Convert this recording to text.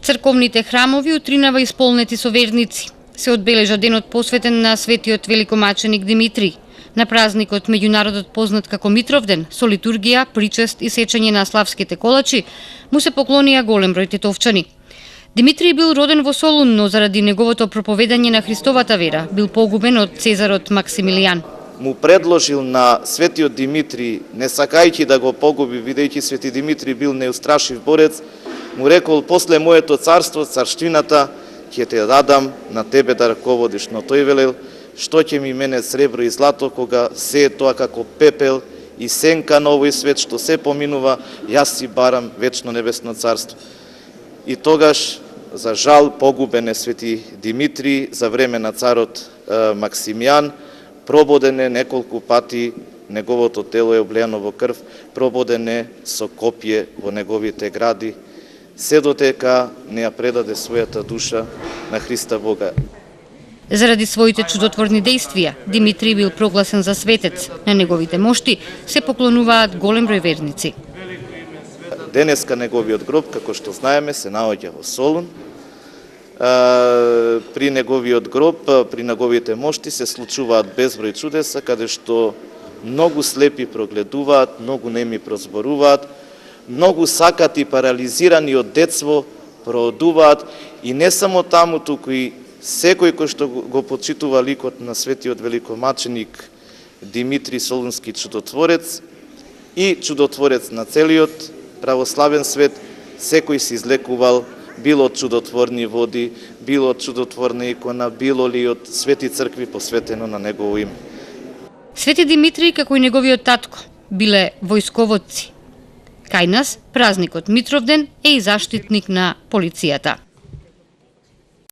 Црковните храмови утринава исполнети со верници. Се одбележа денот посветен на светиот великомаченик Димитрий. На празникот меѓународот познат како Митровден, со литургија, причест и сечење на славските колачи, му се поклонија голем број тетовчани. Димитрий бил роден во Солун, но заради неговото проповедање на Христовата вера бил погубен од цезарот Максимилијан. Му предложил на светиот Димитрий, не сакајќи да го погуби, бидејќи свети Димитрий бил неустрашив борец, му рекол: после моето царство, царштината, ќе те дадам на тебе да раководиш. Но тој велел: што ќе ми мене сребро и злато, кога се е тоа како пепел и сенка на овој свет, што се поминува, јас си барам вечно небесно царство. И тогаш, за жал, погубен е свети Димитрий за време на царот Максимијан, прободен е неколку пати, неговото тело е облеано во крв, прободен е со копје во неговите гради, се дотека не ја предаде својата душа на Христа Бога. Заради своите чудотворни дејствија, Димитрий бил прогласен за светец. На неговите мошти се поклонуваат голем број верници. Денеска неговиот гроб, како што знаеме, се наоѓа во Солун. При неговиот гроб, при неговите мошти се случуваат безброј чудеса, каде што многу слепи прогледуваат, многу неми прозборуваат, многу сакати парализирани од детство проодуваат, и не само таму, туку и секој кој што го почитува ликот на светиот великомаченик Димитрий Солунски чудотворец и чудотворец на целиот православен свет, секој се излекувал било од чудотворни води, било од чудотворна икона, било ли од свети цркви посветено на негово име. Свети Димитрий, како и неговиот татко, биле војсководци. Кај нас празникот Митровден е и заштитник на полицијата.